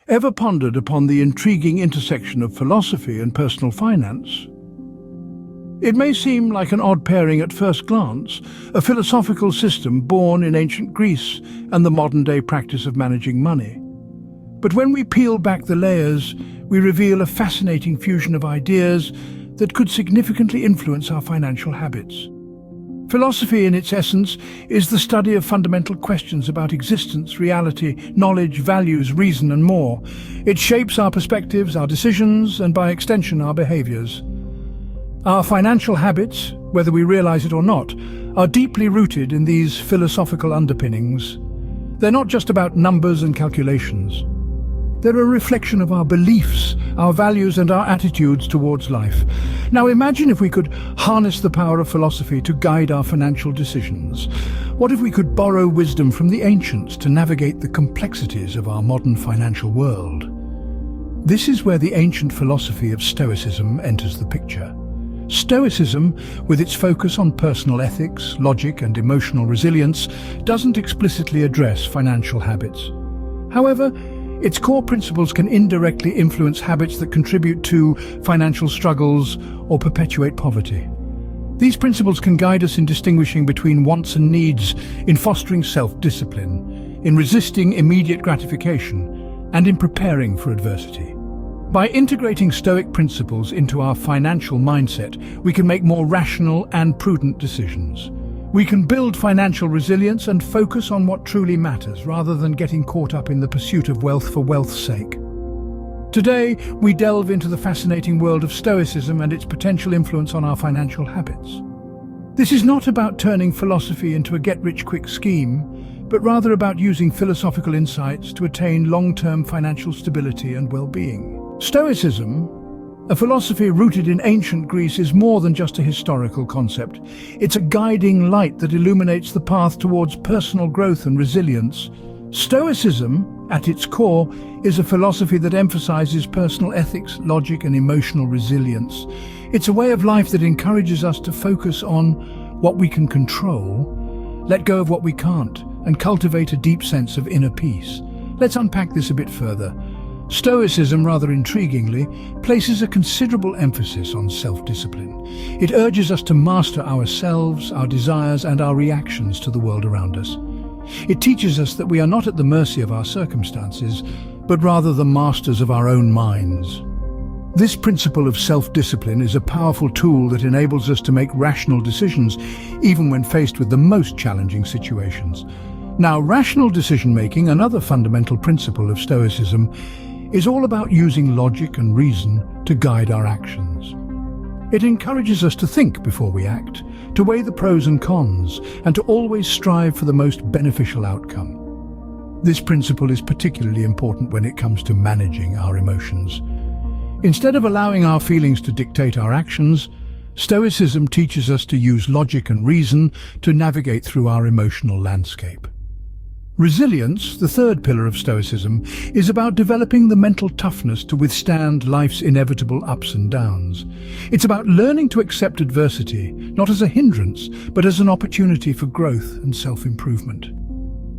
Ever pondered upon the intriguing intersection of philosophy and personal finance? It may seem like an odd pairing at first glance, a philosophical system born in ancient Greece and the modern-day practice of managing money. But when we peel back the layers, we reveal a fascinating fusion of ideas that could significantly influence our financial habits. Philosophy, in its essence, is the study of fundamental questions about existence, reality, knowledge, values, reason, and more. It shapes our perspectives, our decisions, and by extension, our behaviors. Our financial habits, whether we realize it or not, are deeply rooted in these philosophical underpinnings. They're not just about numbers and calculations. They're a reflection of our beliefs, our values, and our attitudes towards life. Now imagine if we could harness the power of philosophy to guide our financial decisions. What if we could borrow wisdom from the ancients to navigate the complexities of our modern financial world? This is where the ancient philosophy of Stoicism enters the picture. Stoicism, with its focus on personal ethics, logic, and emotional resilience, doesn't explicitly address financial habits. However, its core principles can indirectly influence habits that contribute to financial struggles or perpetuate poverty. These principles can guide us in distinguishing between wants and needs, in fostering self-discipline, in resisting immediate gratification, and in preparing for adversity. By integrating Stoic principles into our financial mindset, we can make more rational and prudent decisions. We can build financial resilience and focus on what truly matters, rather than getting caught up in the pursuit of wealth for wealth's sake. Today, we delve into the fascinating world of Stoicism and its potential influence on our financial habits. This is not about turning philosophy into a get-rich-quick scheme, but rather about using philosophical insights to attain long-term financial stability and well-being. Stoicism, a philosophy rooted in ancient Greece, is more than just a historical concept. It's a guiding light that illuminates the path towards personal growth and resilience. Stoicism, at its core, is a philosophy that emphasizes personal ethics, logic, and emotional resilience. It's a way of life that encourages us to focus on what we can control, let go of what we can't, and cultivate a deep sense of inner peace. Let's unpack this a bit further. Stoicism, rather intriguingly, places a considerable emphasis on self-discipline. It urges us to master ourselves, our desires, and our reactions to the world around us. It teaches us that we are not at the mercy of our circumstances, but rather the masters of our own minds. This principle of self-discipline is a powerful tool that enables us to make rational decisions, even when faced with the most challenging situations. Now, rational decision-making, another fundamental principle of Stoicism, is all about using logic and reason to guide our actions. It encourages us to think before we act, to weigh the pros and cons, and to always strive for the most beneficial outcome. This principle is particularly important when it comes to managing our emotions. Instead of allowing our feelings to dictate our actions, Stoicism teaches us to use logic and reason to navigate through our emotional landscape. Resilience, the third pillar of Stoicism, is about developing the mental toughness to withstand life's inevitable ups and downs. It's about learning to accept adversity, not as a hindrance, but as an opportunity for growth and self-improvement.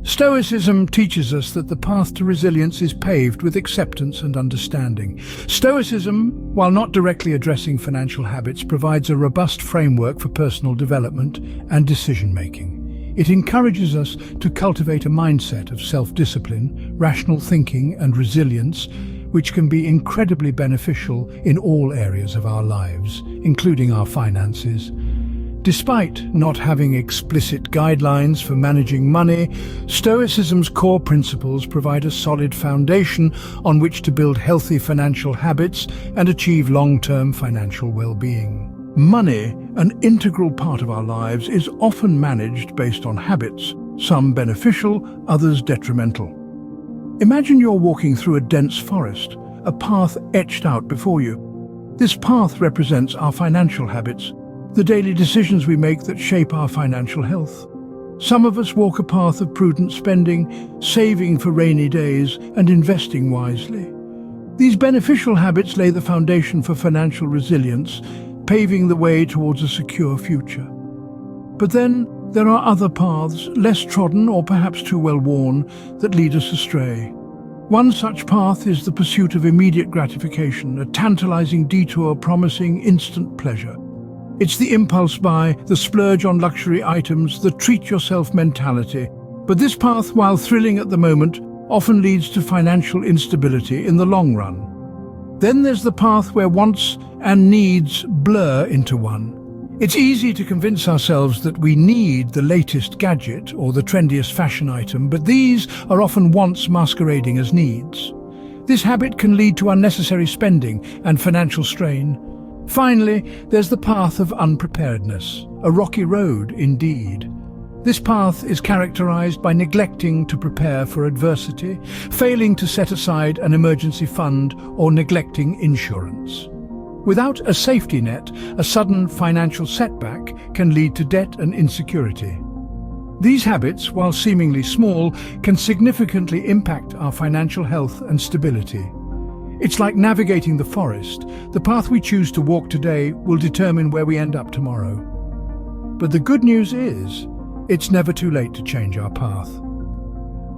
Stoicism teaches us that the path to resilience is paved with acceptance and understanding. Stoicism, while not directly addressing financial habits, provides a robust framework for personal development and decision-making. It encourages us to cultivate a mindset of self-discipline, rational thinking, and resilience, which can be incredibly beneficial in all areas of our lives, including our finances. Despite not having explicit guidelines for managing money, Stoicism's core principles provide a solid foundation on which to build healthy financial habits and achieve long-term financial well-being. Money, an integral part of our lives, is often managed based on habits, some beneficial, others detrimental. Imagine you're walking through a dense forest, a path etched out before you. This path represents our financial habits, the daily decisions we make that shape our financial health. Some of us walk a path of prudent spending, saving for rainy days, and investing wisely. These beneficial habits lay the foundation for financial resilience, paving the way towards a secure future. But then there are other paths, less trodden or perhaps too well worn, that lead us astray. One such path is the pursuit of immediate gratification, a tantalizing detour promising instant pleasure. It's the impulse buy, the splurge on luxury items, the treat-yourself mentality. But this path, while thrilling at the moment, often leads to financial instability in the long run. Then there's the path where wants and needs blur into one. It's easy to convince ourselves that we need the latest gadget or the trendiest fashion item, but these are often wants masquerading as needs. This habit can lead to unnecessary spending and financial strain. Finally, there's the path of unpreparedness, a rocky road indeed. This path is characterized by neglecting to prepare for adversity, failing to set aside an emergency fund, or neglecting insurance. Without a safety net, a sudden financial setback can lead to debt and insecurity. These habits, while seemingly small, can significantly impact our financial health and stability. It's like navigating the forest. The path we choose to walk today will determine where we end up tomorrow. But the good news is, it's never too late to change our path.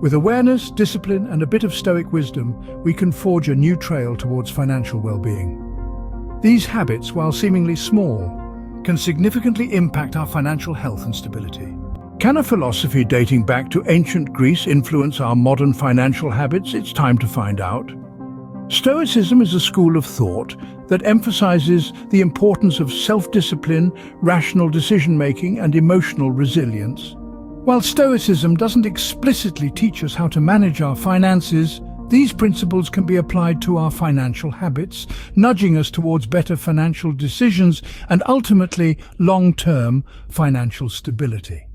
With awareness, discipline, and a bit of Stoic wisdom, we can forge a new trail towards financial well-being. These habits, while seemingly small, can significantly impact our financial health and stability. Can a philosophy dating back to ancient Greece influence our modern financial habits? It's time to find out. Stoicism is a school of thought that emphasizes the importance of self-discipline, rational decision-making, and emotional resilience. While Stoicism doesn't explicitly teach us how to manage our finances, these principles can be applied to our financial habits, nudging us towards better financial decisions and ultimately long-term financial stability.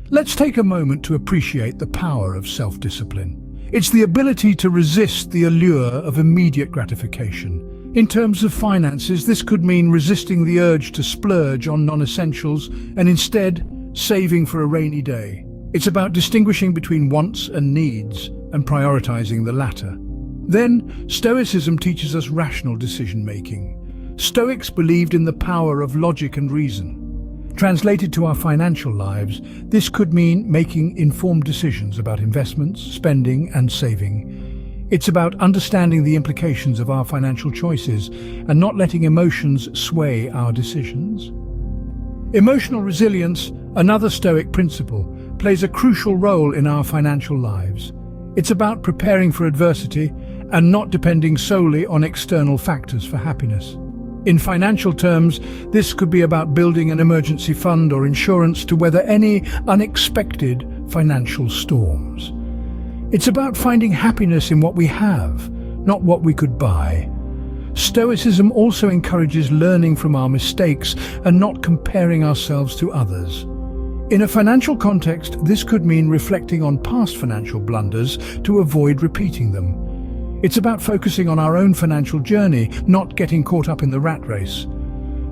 Let's take a moment to appreciate the power of self-discipline. It's the ability to resist the allure of immediate gratification. In terms of finances, this could mean resisting the urge to splurge on non-essentials and instead saving for a rainy day. It's about distinguishing between wants and needs and prioritizing the latter. Then, Stoicism teaches us rational decision-making. Stoics believed in the power of logic and reason. Translated to our financial lives, this could mean making informed decisions about investments, spending, and saving. It's about understanding the implications of our financial choices and not letting emotions sway our decisions. Emotional resilience, another Stoic principle, plays a crucial role in our financial lives. It's about preparing for adversity and not depending solely on external factors for happiness. In financial terms, this could be about building an emergency fund or insurance to weather any unexpected financial storms. It's about finding happiness in what we have, not what we could buy. Stoicism also encourages learning from our mistakes and not comparing ourselves to others. In a financial context, this could mean reflecting on past financial blunders to avoid repeating them. It's about focusing on our own financial journey, not getting caught up in the rat race.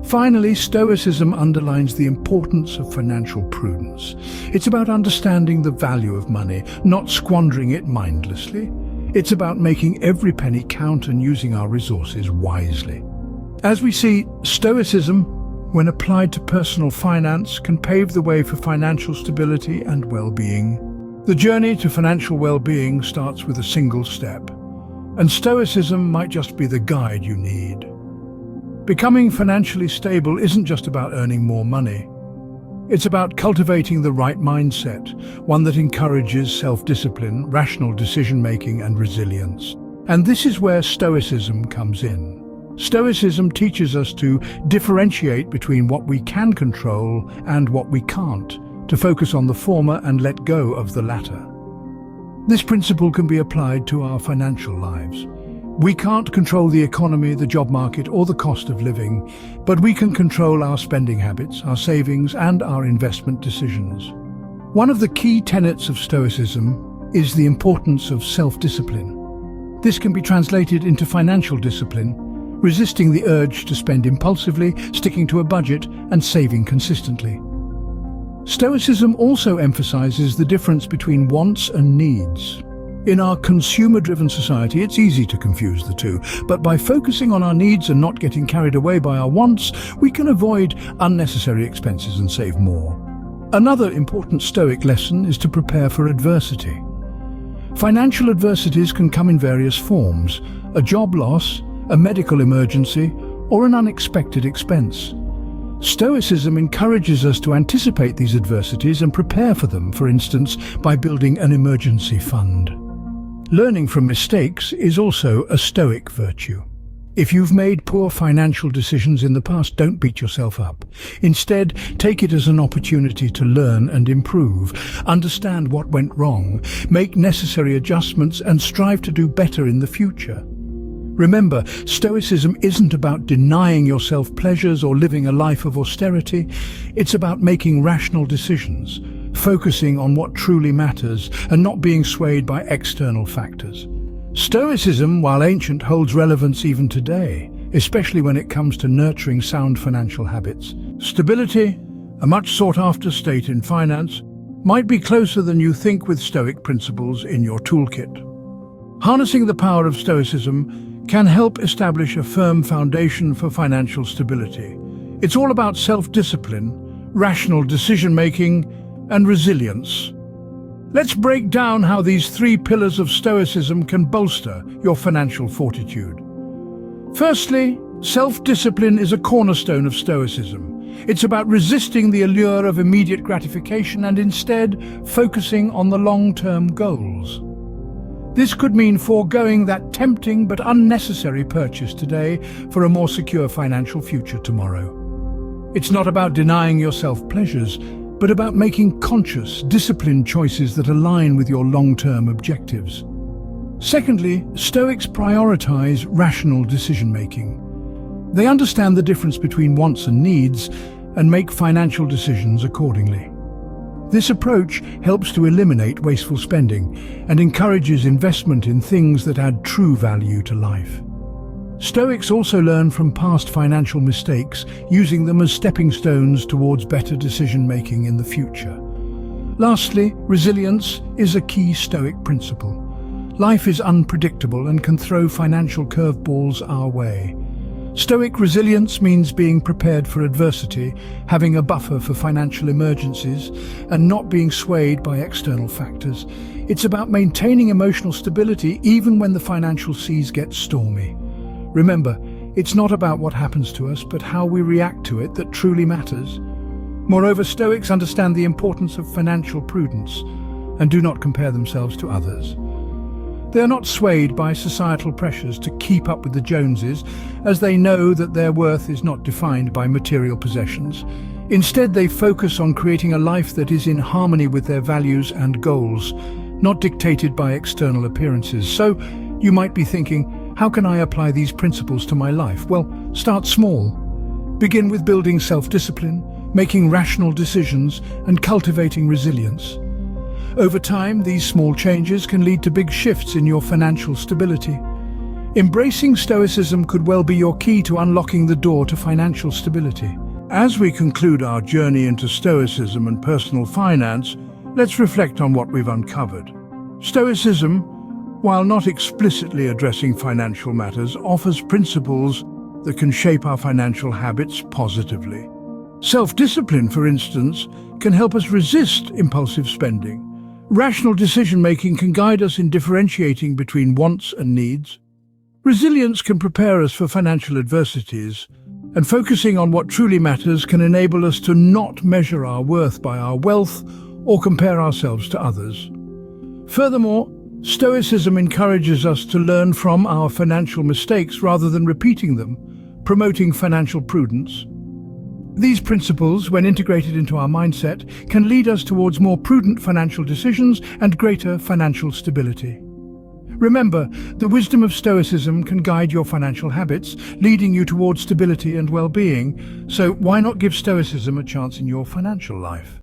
Finally, Stoicism underlines the importance of financial prudence. It's about understanding the value of money, not squandering it mindlessly. It's about making every penny count and using our resources wisely. As we see, Stoicism, when applied to personal finance, can pave the way for financial stability and well-being. The journey to financial well-being starts with a single step, and Stoicism might just be the guide you need. Becoming financially stable isn't just about earning more money. It's about cultivating the right mindset, one that encourages self-discipline, rational decision-making, and resilience. And this is where Stoicism comes in. Stoicism teaches us to differentiate between what we can control and what we can't, to focus on the former and let go of the latter. This principle can be applied to our financial lives. We can't control the economy, the job market, or the cost of living, but we can control our spending habits, our savings, and our investment decisions. One of the key tenets of Stoicism is the importance of self-discipline. This can be translated into financial discipline, resisting the urge to spend impulsively, sticking to a budget, and saving consistently. Stoicism also emphasizes the difference between wants and needs. In our consumer-driven society, it's easy to confuse the two, but by focusing on our needs and not getting carried away by our wants, we can avoid unnecessary expenses and save more. Another important Stoic lesson is to prepare for adversity. Financial adversities can come in various forms: a job loss, a medical emergency, or an unexpected expense. Stoicism encourages us to anticipate these adversities and prepare for them, for instance, by building an emergency fund. Learning from mistakes is also a Stoic virtue. If you've made poor financial decisions in the past, don't beat yourself up. Instead, take it as an opportunity to learn and improve. Understand what went wrong, make necessary adjustments, and strive to do better in the future. Remember, Stoicism isn't about denying yourself pleasures or living a life of austerity. It's about making rational decisions, focusing on what truly matters, and not being swayed by external factors. Stoicism, while ancient, holds relevance even today, especially when it comes to nurturing sound financial habits. Stability, a much sought-after state in finance, might be closer than you think with Stoic principles in your toolkit. Harnessing the power of Stoicism can help establish a firm foundation for financial stability. It's all about self-discipline, rational decision-making, and resilience. Let's break down how these three pillars of Stoicism can bolster your financial fortitude. Firstly, self-discipline is a cornerstone of Stoicism. It's about resisting the allure of immediate gratification and instead focusing on the long-term goals. This could mean foregoing that tempting but unnecessary purchase today for a more secure financial future tomorrow. It's not about denying yourself pleasures, but about making conscious, disciplined choices that align with your long-term objectives. Secondly, Stoics prioritize rational decision-making. They understand the difference between wants and needs and make financial decisions accordingly. This approach helps to eliminate wasteful spending and encourages investment in things that add true value to life. Stoics also learn from past financial mistakes, using them as stepping stones towards better decision-making in the future. Lastly, resilience is a key Stoic principle. Life is unpredictable and can throw financial curveballs our way. Stoic resilience means being prepared for adversity, having a buffer for financial emergencies, and not being swayed by external factors. It's about maintaining emotional stability even when the financial seas get stormy. Remember, it's not about what happens to us, but how we react to it that truly matters. Moreover, Stoics understand the importance of financial prudence and do not compare themselves to others. They are not swayed by societal pressures to keep up with the Joneses, as they know that their worth is not defined by material possessions. Instead, they focus on creating a life that is in harmony with their values and goals, not dictated by external appearances. So, you might be thinking, how can I apply these principles to my life? Well, start small. Begin with building self-discipline, making rational decisions, and cultivating resilience. Over time, these small changes can lead to big shifts in your financial stability. Embracing Stoicism could well be your key to unlocking the door to financial stability. As we conclude our journey into Stoicism and personal finance, let's reflect on what we've uncovered. Stoicism, while not explicitly addressing financial matters, offers principles that can shape our financial habits positively. Self-discipline, for instance, can help us resist impulsive spending. Rational decision-making can guide us in differentiating between wants and needs. Resilience can prepare us for financial adversities, and focusing on what truly matters can enable us to not measure our worth by our wealth or compare ourselves to others. Furthermore, Stoicism encourages us to learn from our financial mistakes rather than repeating them, promoting financial prudence. These principles, when integrated into our mindset, can lead us towards more prudent financial decisions and greater financial stability. Remember, the wisdom of Stoicism can guide your financial habits, leading you towards stability and well-being, so why not give Stoicism a chance in your financial life?